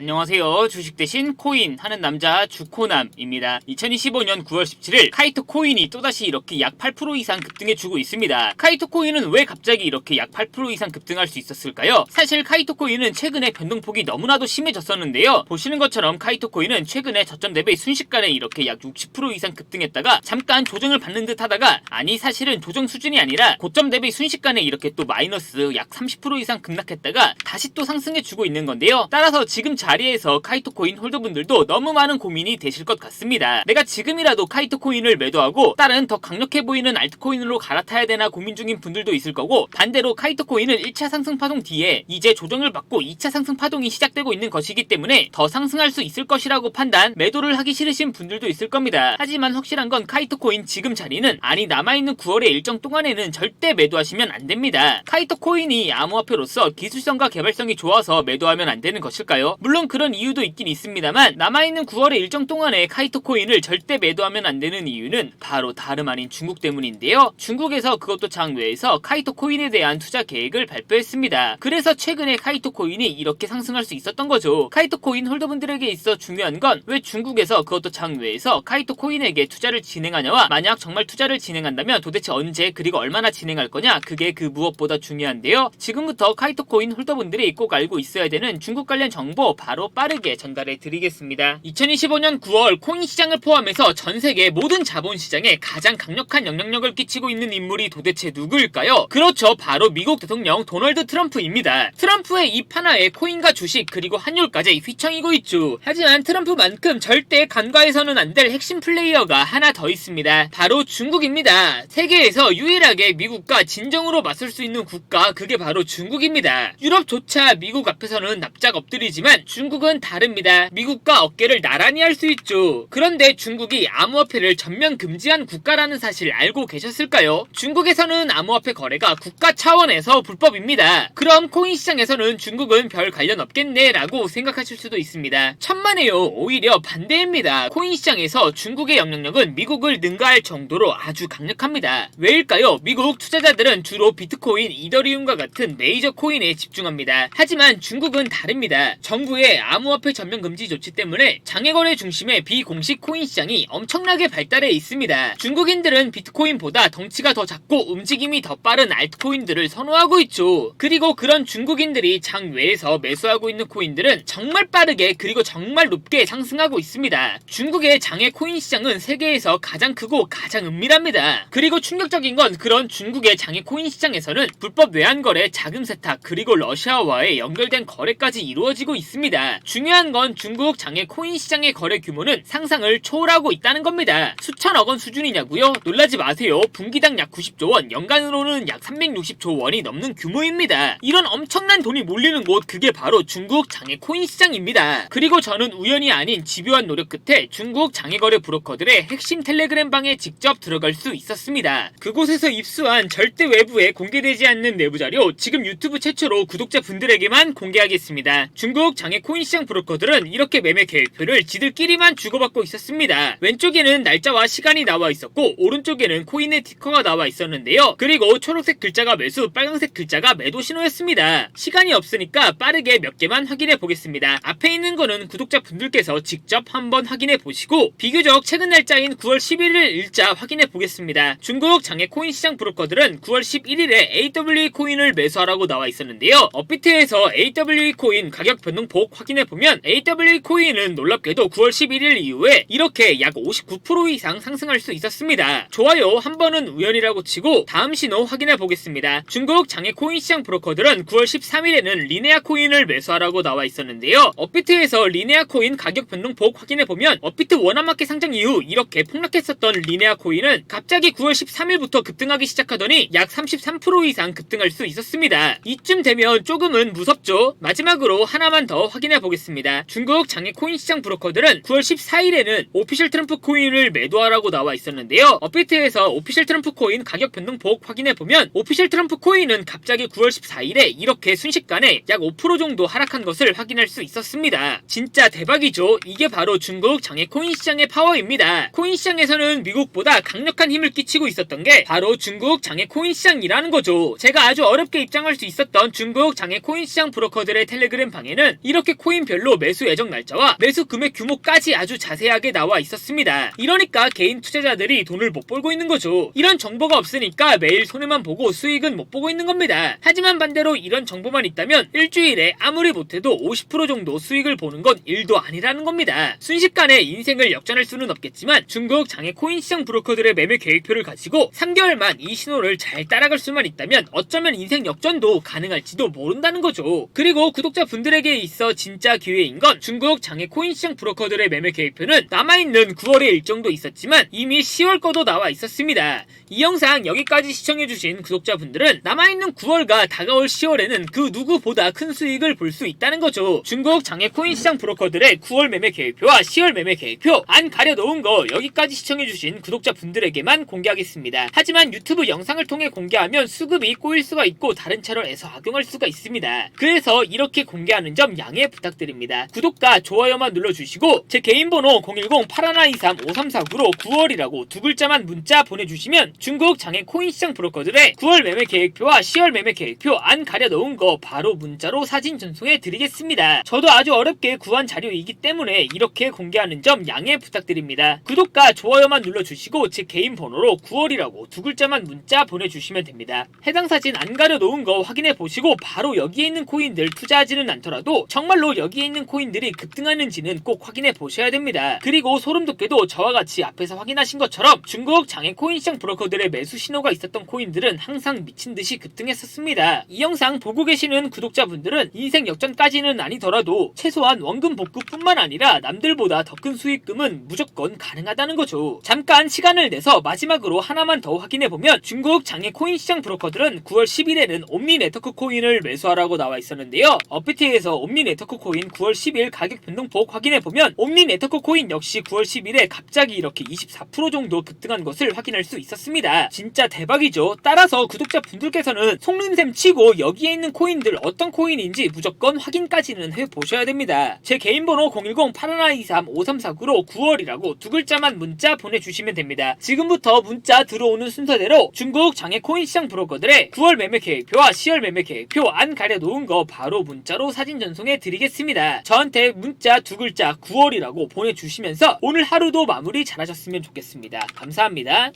안녕하세요. 주식 대신 코인 하는 남자 주코남입니다. 2025년 9월 17일 카이토 코인이 또다시 이렇게 약 8% 이상 급등해주고 있습니다. 카이토 코인은 왜 갑자기 이렇게 약 8% 이상 급등할 수 있었을까요? 사실 카이토 코인은 최근에 변동폭이 너무나도 심해졌었는데요. 보시는 것처럼 카이토 코인은 최근에 저점 대비 순식간에 이렇게 약 60% 이상 급등했다가 잠깐 조정을 받는 듯 하다가 아니 사실은 조정 수준이 아니라 고점 대비 순식간에 이렇게 또 마이너스 약 30% 이상 급락했다가 다시 또 상승해주고 있는 건데요. 따라서 지금 자리에서 카이토 코인 홀더분들도 너무 많은 고민이 되실 것 같습니다. 내가 지금이라도 카이토 코인을 매도하고 다른 더 강력해 보이는 알트코인으로 갈아타야 되나 고민 중인 분들도 있을 거고, 반대로 카이토 코인은 1차 상승 파동 뒤에 이제 조정을 받고 2차 상승 파동이 시작되고 있는 것이기 때문에 더 상승할 수 있을 것이라고 판단, 매도를 하기 싫으신 분들도 있을 겁니다. 하지만 확실한 건 카이토 코인 지금 자리는, 아니 남아있는 9월의 일정 동안에는 절대 매도하시면 안 됩니다. 카이토 코인이 암호화폐로서 기술성과 개발성이 좋아서 매도하면 안 되는 것일까요? 물론 그런 이유도 있긴 있습니다만, 남아있는 9월의 일정 동안에 카이토 코인을 절대 매도하면 안 되는 이유는 바로 다름 아닌 중국 때문인데요. 중국에서, 그것도 장외에서 카이토 코인에 대한 투자 계획을 발표했습니다. 그래서 최근에 카이토 코인이 이렇게 상승할 수 있었던 거죠. 카이토 코인 홀더분들에게 있어 중요한 건 왜 중국에서, 그것도 장외에서 카이토 코인에게 투자를 진행하냐와, 만약 정말 투자를 진행한다면 도대체 언제 그리고 얼마나 진행할 거냐, 그게 그 무엇보다 중요한데요. 지금부터 카이토 코인 홀더분들이 꼭 알고 있어야 되는 중국 관련 정보 바로 빠르게 전달해 드리겠습니다. 2025년 9월 코인 시장을 포함해서 전 세계 모든 자본시장에 가장 강력한 영향력을 끼치고 있는 인물이 도대체 누구일까요? 그렇죠, 바로 미국 대통령 도널드 트럼프입니다. 트럼프의 입 하나에 코인과 주식 그리고 환율까지 휘청이고 있죠. 하지만 트럼프만큼 절대 간과해서는 안 될 핵심 플레이어가 하나 더 있습니다. 바로 중국입니다. 세계에서 유일하게 미국과 진정으로 맞설 수 있는 국가, 그게 바로 중국입니다. 유럽조차 미국 앞에서는 납작 엎드리지만 중국은 다릅니다. 미국과 어깨를 나란히 할 수 있죠. 그런데 중국이 암호화폐를 전면 금지한 국가라는 사실 알고 계셨을까요? 중국에서는 암호화폐 거래가 국가 차원에서 불법입니다. 그럼 코인 시장에서는 중국은 별 관련 없겠네 라고 생각하실 수도 있습니다. 천만에요. 오히려 반대입니다. 코인 시장에서 중국의 영향력은 미국을 능가할 정도로 아주 강력합니다. 왜일까요? 미국 투자자들은 주로 비트코인, 이더리움과 같은 메이저 코인에 집중합니다. 하지만 중국은 다릅니다. 정부의 암호화폐 전면 금지 조치 때문에 장외거래 중심의 비공식 코인 시장이 엄청나게 발달해 있습니다. 중국인들은 비트코인보다 덩치가 더 작고 움직임이 더 빠른 알트코인들을 선호하고 있죠. 그리고 그런 중국인들이 장외에서 매수하고 있는 코인들은 정말 빠르게 그리고 정말 높게 상승하고 있습니다. 중국의 장외 코인 시장은 세계에서 가장 크고 가장 은밀합니다. 그리고 충격적인 건 그런 중국의 장외 코인 시장에서는 불법 외환거래, 자금 세탁, 그리고 러시아와의 연결된 거래까지 이루어지고 있습니다. 중요한 건 중국 장외 코인 시장의 거래 규모는 상상을 초월하고 있다는 겁니다. 수천억 원 수준이냐고요? 놀라지 마세요. 분기당 약 90조 원, 연간으로는 약 360조 원이 넘는 규모입니다. 이런 엄청난 돈이 몰리는 곳, 그게 바로 중국 장외 코인 시장입니다. 그리고 저는 우연이 아닌 집요한 노력 끝에 중국 장외거래 브로커들의 핵심 텔레그램 방에 직접 들어갈 수 있었습니다. 그곳에서 입수한 절대 외부에 공개되지 않는 내부 자료, 지금 유튜브 최초로 구독자분들에게만 공개하겠습니다. 중국 장외 코인 시장 브로커들은 이렇게 매매 계획표를 지들끼리만 주고받고 있었습니다. 왼쪽에는 날짜와 시간이 나와 있었고, 오른쪽에는 코인의 티커가 나와 있었는데요. 그리고 초록색 글자가 매수, 빨간색 글자가 매도 신호였습니다. 시간이 없으니까 빠르게 몇 개만 확인해 보겠습니다. 앞에 있는 거는 구독자분들께서 직접 한번 확인해 보시고, 비교적 최근 날짜인 9월 11일 일자 확인해 보겠습니다. 중국 장외 코인 시장 브로커들은 9월 11일에 AWE 코인을 매수하라고 나와 있었는데요. 업비트에서 AWE 코인 가격 변동폭 확인해 보면 AWE 코인은 놀랍게도 9월 11일 이후에 이렇게 약 59% 이상 상승할 수 있었습니다. 좋아요, 한 번은 우연이라고 치고 다음 신호 확인해 보겠습니다. 중국 장외 코인 시장 브로커들은 9월 13일에는 리네아 코인을 매수하라고 나와 있었는데요. 업비트에서 리네아 코인 가격 변동폭 확인해 보면 업비트 원화마켓 상장 이후 이렇게 폭락했었던 리네아 코인은 갑자기 9월 13일부터 급등하기 시작하더니 약 33% 이상 급등할 수 있었습니다. 이쯤 되면 조금은 무섭죠? 마지막으로 하나만 더 확인해 보겠습니다. 중국 장외 코인 시장 브로커들은 9월 14일에는 오피셜 트럼프 코인을 매도하라고 나와 있었는데요. 업비트에서 오피셜 트럼프 코인 가격 변동폭 확인해 보면 오피셜 트럼프 코인은 갑자기 9월 14일에 이렇게 순식간에 약 5% 정도 하락한 것을 확인할 수 있었습니다. 진짜 대박이죠? 이게 바로 중국 장외 코인 시장의 파워입니다. 코인 시장에서는 미국보다 강력한 힘을 끼치고 있었던 게 바로 중국 장외 코인 시장이라는 거죠. 제가 아주 어렵게 입장할 수 있었던 중국 장외 코인 시장 브로커들의 텔레그램 방에는 이렇게 이렇게 코인별로 매수 예정 날짜와 매수 금액 규모까지 아주 자세하게 나와 있었습니다. 이러니까 개인 투자자들이 돈을 못 벌고 있는 거죠. 이런 정보가 없으니까 매일 손해만 보고 수익은 못 보고 있는 겁니다. 하지만 반대로 이런 정보만 있다면 일주일에 아무리 못해도 50% 정도 수익을 보는 건 일도 아니라는 겁니다. 순식간에 인생을 역전할 수는 없겠지만 중국 장외 코인 시장 브로커들의 매매 계획표를 가지고 3개월만 이 신호를 잘 따라갈 수만 있다면 어쩌면 인생 역전도 가능할지도 모른다는 거죠. 그리고 구독자분들에게 있어 진짜 기회인 건 중국 장외 코인 시장 브로커들의 매매 계획표는 남아있는 9월의 일정도 있었지만 이미 10월 거도 나와 있었습니다. 이 영상 여기까지 시청해주신 구독자분들은 남아있는 9월과 다가올 10월에는 그 누구보다 큰 수익을 볼 수 있다는 거죠. 중국 장외 코인 시장 브로커들의 9월 매매 계획표와 10월 매매 계획표 안 가려놓은 거 여기까지 시청해주신 구독자분들에게만 공개하겠습니다. 하지만 유튜브 영상을 통해 공개하면 수급이 꼬일 수가 있고 다른 채널에서 악용할 수가 있습니다. 그래서 이렇게 공개하는 점 양해 부탁드립니다. 구독과 좋아요만 눌러주시고 제 개인 번호 010-8123-5349로 9월이라고 두 글자만 문자 보내주시면 중국 장외 코인 시장 브로커들의 9월 매매 계획표와 10월 매매 계획표 안 가려놓은 거 바로 문자로 사진 전송해 드리겠습니다. 저도 아주 어렵게 구한 자료이기 때문에 이렇게 공개하는 점 양해 부탁드립니다. 구독과 좋아요만 눌러주시고 제 개인 번호로 9월이라고 두 글자만 문자 보내주시면 됩니다. 해당 사진 안 가려놓은 거 확인해 보시고 바로 여기에 있는 코인들 투자하지는 않더라도 정말로 여기에 있는 코인들이 급등하는지는 꼭 확인해 보셔야 됩니다. 그리고 소름 돋게도 저와 같이 앞에서 확인하신 것처럼 중국 장외 코인 시장 브로커들의 매수 신호가 있었던 코인들은 항상 미친듯이 급등했었습니다. 이 영상 보고 계시는 구독자분들은 인생 역전까지는 아니더라도 최소한 원금 복구뿐만 아니라 남들보다 더 큰 수익금은 무조건 가능하다는 거죠. 잠깐 시간을 내서 마지막으로 하나만 더 확인해보면 중국 장외 코인 시장 브로커들은 9월 10일에는 옴니 네트워크 코인을 매수하라고 나와 있었는데요. 업비트에서 옴니 네트워크 코인 9월 10일 가격 변동폭 확인해보면 옴니 네트워크 코인 역시 9월 10일에 갑자기 이렇게 24% 정도 급등한 것을 확인할 수 있었습니다. 진짜 대박이죠. 따라서 구독자분들께서는 속는셈 치고 여기에 있는 코인들 어떤 코인인지 무조건 확인까지는 해보셔야 됩니다. 제 개인 번호 010-8123-5349로 9월이라고 두 글자만 문자 보내주시면 됩니다. 지금부터 문자 들어오는 순서대로 중국 장외 코인 시장 브로커들의 9월 매매 계획표와 10월 매매 계획표 안 가려놓은 거 바로 문자로 사진 전송해 드리겠습니다. 저한테 문자 두 글자 9월이라고 보내주시면서 오늘 하루도 마무리 잘하셨으면 좋겠습니다. 감사합니다.